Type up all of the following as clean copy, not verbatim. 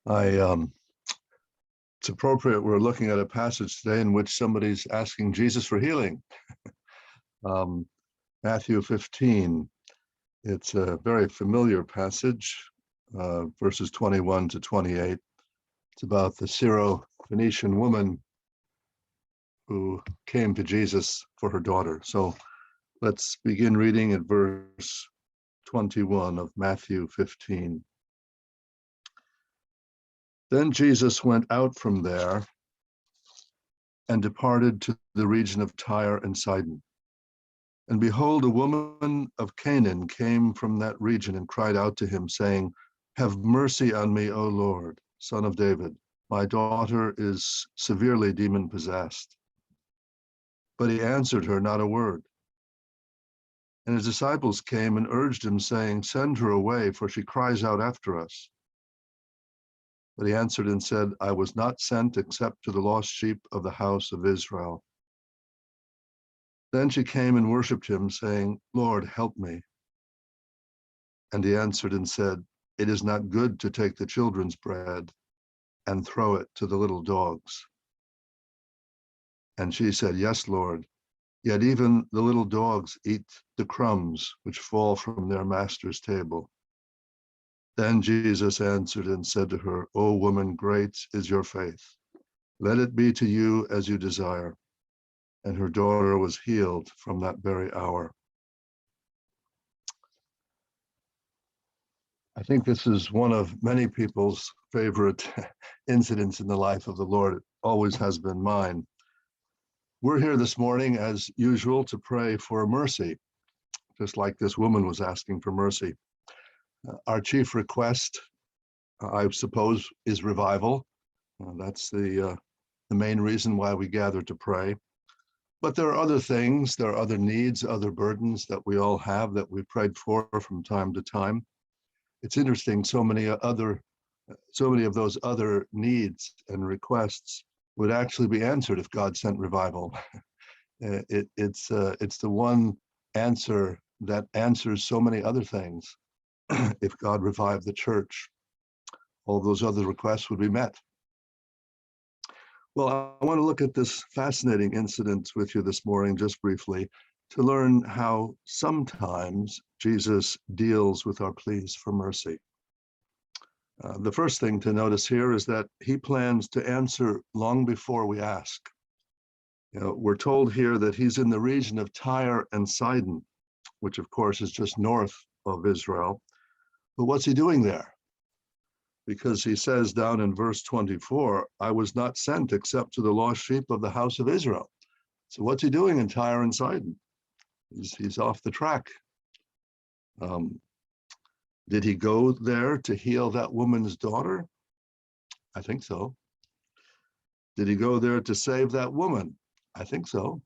I it's appropriate. We're looking at a passage today in which somebody's asking Jesus for healing. Matthew 15. It's a very familiar passage, verses 21 to 28. It's about the Syro-Phoenician woman who came to Jesus for her daughter. So let's begin reading at verse 21 of Matthew 15. Then Jesus went out from there and departed to the region of Tyre and Sidon. And behold, a woman of Canaan came from that region and cried out to him, saying, "Have mercy on me, O Lord, Son of David. My daughter is severely demon-possessed." But he answered her not a word. And his disciples came and urged him, saying, "Send her away, for she cries out after us." But he answered and said, "I was not sent except to the lost sheep of the house of Israel." Then she came and worshipped him, saying, "Lord, help me." And he answered and said, "It is not good to take the children's bread and throw it to the little dogs." And she said, "Yes, Lord, yet even the little dogs eat the crumbs which fall from their master's table." Then Jesus answered and said to her, "O woman, great is your faith. Let it be to you as you desire." And her daughter was healed from that very hour. I think this is one of many people's favorite incidents in the life of the Lord. It always has been mine. We're here this morning, as usual, to pray for mercy, just like this woman was asking for mercy. Our chief request, I suppose, is revival. That's the main reason why we gather to pray. But there are other things, there are other needs, other burdens that we all have that we prayed for from time to time. It's interesting, so many of those other needs and requests would actually be answered if God sent revival. It's the one answer that answers so many other things. If God revived the church, all those other requests would be met. Well, I want to look at this fascinating incident with you this morning, just briefly, to learn how sometimes Jesus deals with our pleas for mercy. The first thing to notice here is that he plans to answer long before we ask. We're told here that he's in the region of Tyre and Sidon, which of course is just north of Israel. But what's he doing there? Because he says down in verse 24, "I was not sent except to the lost sheep of the house of Israel." So what's he doing in Tyre and Sidon? He's off the track. Did he go there to heal that woman's daughter? I think so. Did he go there to save that woman? I think so.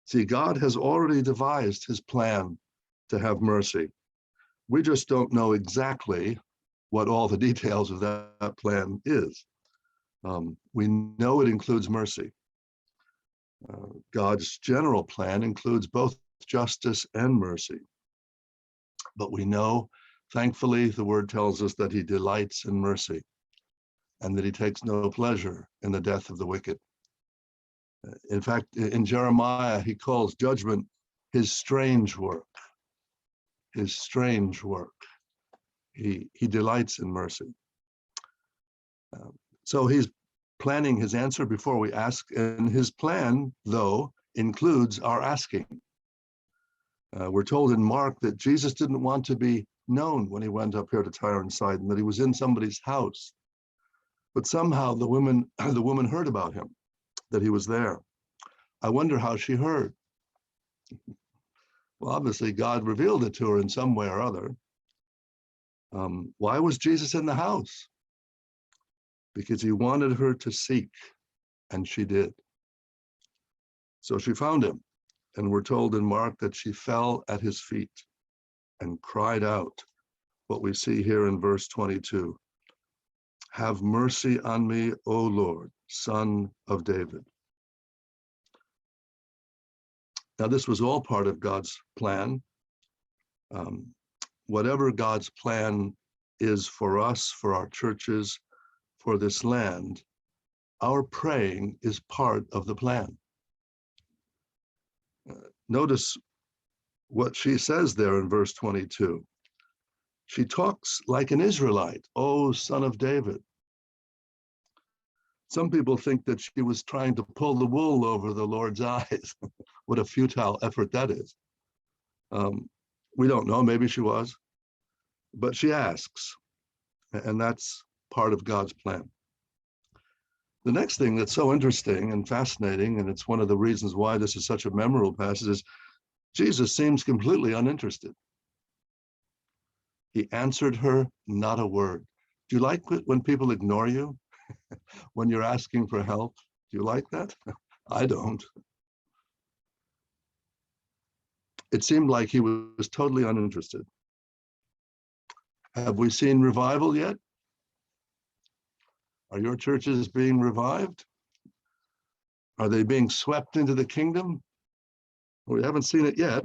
See, God has already devised his plan to have mercy. We just don't know exactly what all the details of that plan is. We know it includes mercy. God's general plan includes both justice and mercy. But we know, thankfully, the word tells us that he delights in mercy and that he takes no pleasure in the death of the wicked. In fact, in Jeremiah, he calls judgment his strange work. His strange work. He delights in mercy. So he's planning his answer before we ask, and his plan, though, includes our asking. We're told in Mark that Jesus didn't want to be known when he went up here to Tyre and Sidon, that he was in somebody's house. But somehow the woman heard about him, that he was there. I wonder how she heard. Well, obviously God revealed it to her in some way or other. Why was Jesus in the house? Because he wanted her to seek, and she did. So she found him, and we're told in Mark that she fell at his feet and cried out, what we see here in verse 22. "Have mercy on me, O Lord, Son of David." Now, this was all part of God's plan. Whatever God's plan is for us, for our churches, for this land, our praying is part of the plan. Notice what she says there in verse 22. She talks like an Israelite, "O son of David." Some people think that she was trying to pull the wool over the Lord's eyes. What a futile effort that is. We don't know, maybe she was, but she asks, and that's part of God's plan. The next thing that's so interesting and fascinating, and it's one of the reasons why this is such a memorable passage, is Jesus seems completely uninterested. He answered her not a word. Do you like it when people ignore you when you're asking for help? Do you like that? I don't. It seemed like he was totally uninterested. Have we seen revival yet? Are your churches being revived? Are they being swept into the kingdom? We haven't seen it yet.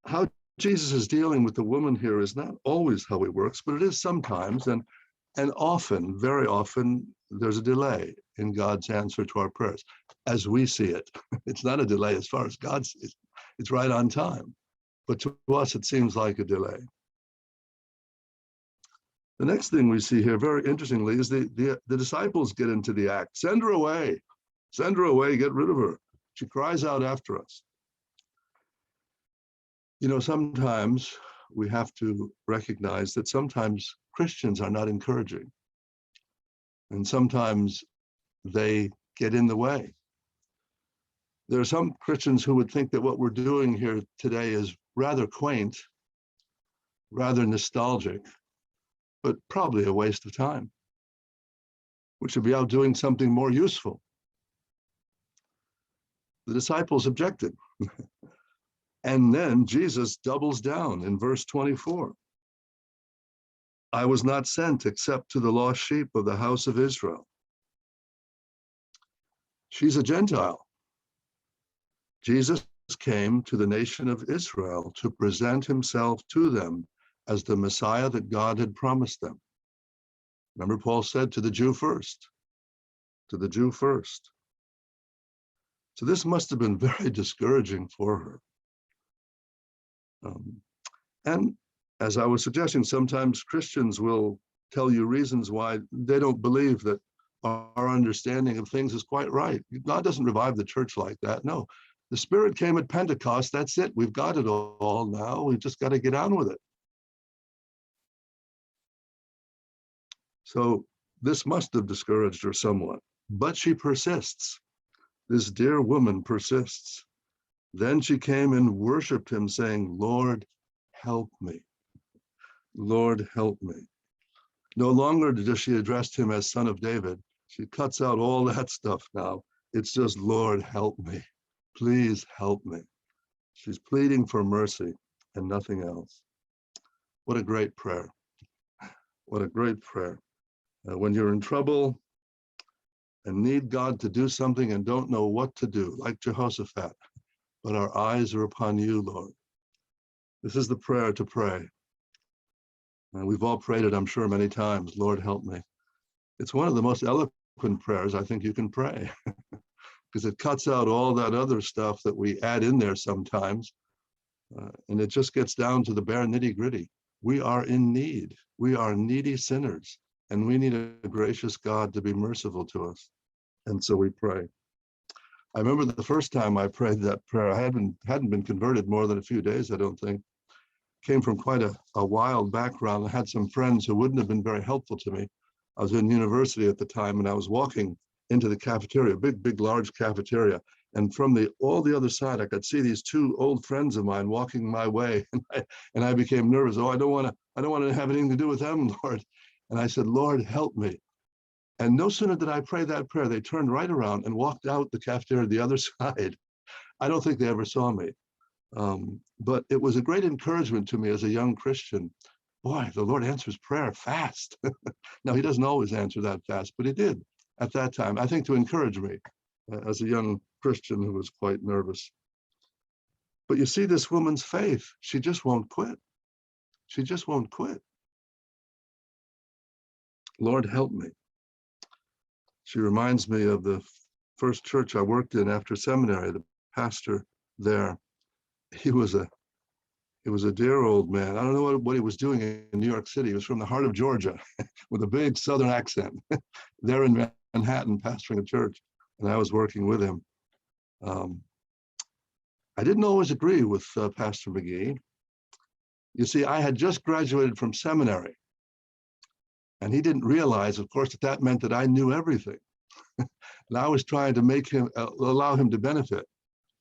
How Jesus is dealing with the woman here is not always how he works, but it is sometimes, and often, very often, there's a delay in God's answer to our prayers, as we see it. It's not a delay as far as God sees it. It's right on time. But to us, it seems like a delay. The next thing we see here, very interestingly, is the disciples get into the act. Send her away. Send her away. Get rid of her. She cries out after us. You know, sometimes we have to recognize that sometimes Christians are not encouraging. And sometimes they get in the way. There are some Christians who would think that what we're doing here today is rather quaint, rather nostalgic, but probably a waste of time. We should be out doing something more useful. The disciples objected. And then Jesus doubles down in verse 24. I was not sent except to the lost sheep of the house of Israel. She's a Gentile. Jesus came to the nation of Israel to present himself to them as the Messiah that God had promised them. Remember, Paul said, to the Jew first, to the Jew first. So this must have been very discouraging for her. And as I was suggesting, sometimes Christians will tell you reasons why they don't believe that our understanding of things is quite right. God doesn't revive the church like that. No, the Spirit came at Pentecost. That's it. We've got it all now. We've just got to get on with it. So this must have discouraged her somewhat, but she persists. This dear woman persists. Then she came and worshiped him, saying, Lord, help me. Lord, help me. No longer does she address him as Son of David. She cuts out all that stuff now. It's just, Lord, help me. Please help me. She's pleading for mercy and nothing else. What a great prayer. What a great prayer. When you're in trouble and need God to do something and don't know what to do, like Jehoshaphat, but our eyes are upon you, Lord. This is the prayer to pray. And we've all prayed it, I'm sure, many times. Lord, help me. It's one of the most eloquent prayers I think you can pray because it cuts out all that other stuff that we add in there sometimes. And it just gets down to the bare nitty-gritty. We are in need. We are needy sinners, and we need a gracious God to be merciful to us. And so we pray. I remember the first time I prayed that prayer, I hadn't been converted more than a few days, I don't think. Came from quite a wild background. I had some friends who wouldn't have been very helpful to me. I was in university at the time, and I was walking into the cafeteria, big, large cafeteria. And from all the other side, I could see these two old friends of mine walking my way. And I became nervous. Oh, I don't want to have anything to do with them, Lord. And I said, Lord, help me. And no sooner did I pray that prayer, they turned right around and walked out the cafeteria the other side. I don't think they ever saw me. But it was a great encouragement to me as a young Christian. Boy, the Lord answers prayer fast. Now, he doesn't always answer that fast, but he did at that time, I think, to encourage me as a young Christian who was quite nervous. But you see this woman's faith. She just won't quit. She just won't quit. Lord, help me. She reminds me of the first church I worked in after seminary. The pastor there, he was a dear old man. I don't know what he was doing in New York City. He was from the heart of Georgia with a big Southern accent there in Manhattan, pastoring a church. And I was working with him. I didn't always agree with Pastor McGee. You see, I had just graduated from seminary. And he didn't realize, of course, that meant that I knew everything. And I was trying to make him, allow him to benefit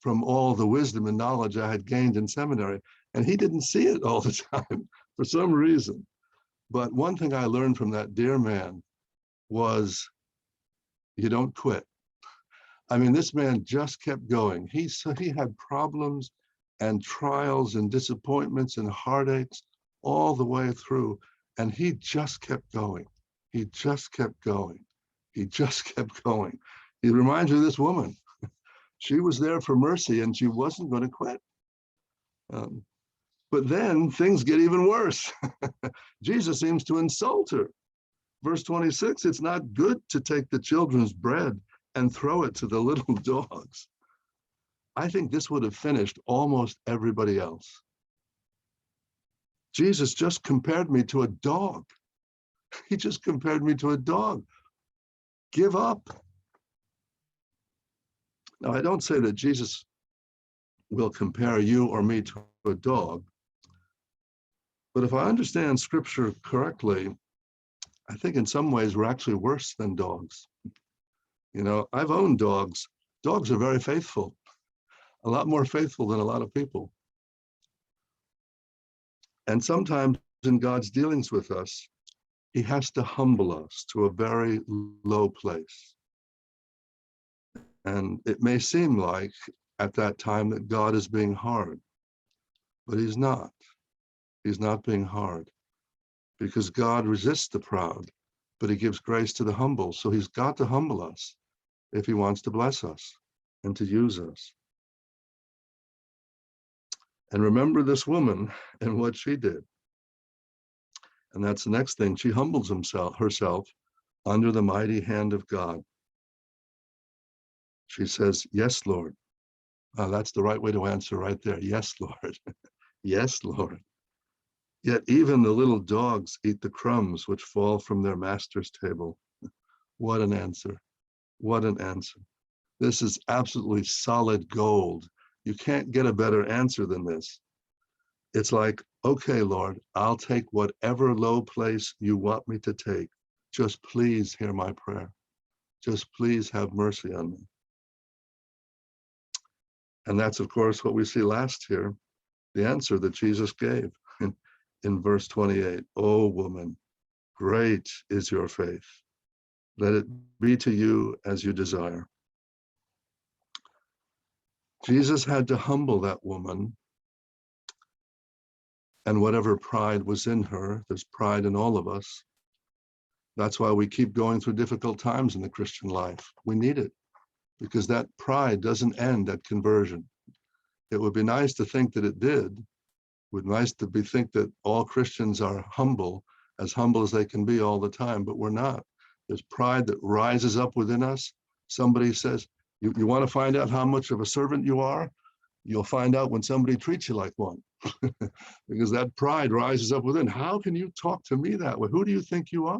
from all the wisdom and knowledge I had gained in seminary. And he didn't see it all the time for some reason. But one thing I learned from that dear man was you don't quit. I mean, this man just kept going. He had problems and trials and disappointments and heartaches all the way through. And he just kept going. He just kept going. He just kept going. He reminds me of this woman. She was there for mercy and she wasn't going to quit. But then things get even worse. Jesus seems to insult her. Verse 26, it's not good to take the children's bread and throw it to the little dogs. I think this would have finished almost everybody else. Jesus just compared me to a dog. He just compared me to a dog. Give up. Now, I don't say that Jesus will compare you or me to a dog, but if I understand Scripture correctly, I think in some ways we're actually worse than dogs. You know, I've owned dogs. Dogs are very faithful, a lot more faithful than a lot of people. And sometimes in God's dealings with us, he has to humble us to a very low place. And it may seem like at that time that God is being hard, but he's not. He's not being hard because God resists the proud, but he gives grace to the humble. So he's got to humble us if he wants to bless us and to use us. And remember this woman and what she did. And that's the next thing. She humbles herself under the mighty hand of God. She says, yes, Lord. That's the right way to answer right there. Yes, Lord. Yes, Lord. Yet even the little dogs eat the crumbs which fall from their master's table. What an answer. What an answer. This is absolutely solid gold. You can't get a better answer than this. It's like, okay, Lord, I'll take whatever low place you want me to take. Just please hear my prayer. Just please have mercy on me. And that's, of course, what we see last here, the answer that Jesus gave in verse 28. Oh, woman, great is your faith. Let it be to you as you desire. Jesus had to humble that woman, and whatever pride was in her, there's pride in all of us. That's why we keep going through difficult times in the Christian life. We need it because that pride doesn't end at conversion. It would be nice to think that it did. It would be nice to think that all Christians are humble as they can be all the time, but we're not. There's pride that rises up within us. Somebody says, you want to find out how much of a servant you are? You'll find out when somebody treats you like one. Because that pride rises up within. How can you talk to me that way? Who do you think you are?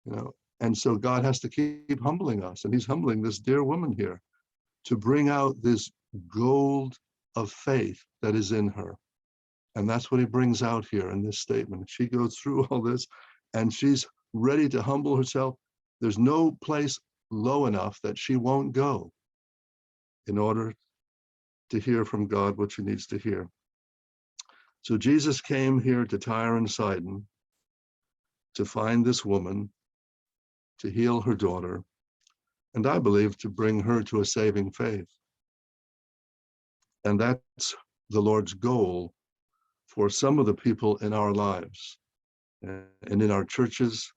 You know, and so God has to keep humbling us, and he's humbling this dear woman here to bring out this gold of faith that is in her. And that's what he brings out here in this statement. She goes through all this and she's ready to humble herself. There's no place low enough that she won't go in order to hear from God what she needs to hear. So Jesus came here to Tyre and Sidon to find this woman, to heal her daughter, and I believe to bring her to a saving faith. And that's the Lord's goal for some of the people in our lives and in our churches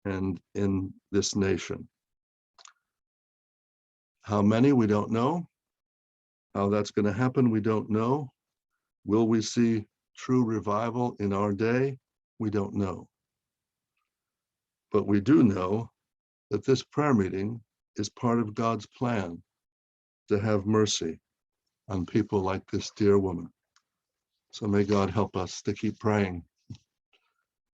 and in this nation. How many, we don't know. How that's going to happen, we don't know. Will we see true revival in our day, we don't know. But we do know that this prayer meeting is part of God's plan to have mercy on people like this dear woman. So may God help us to keep praying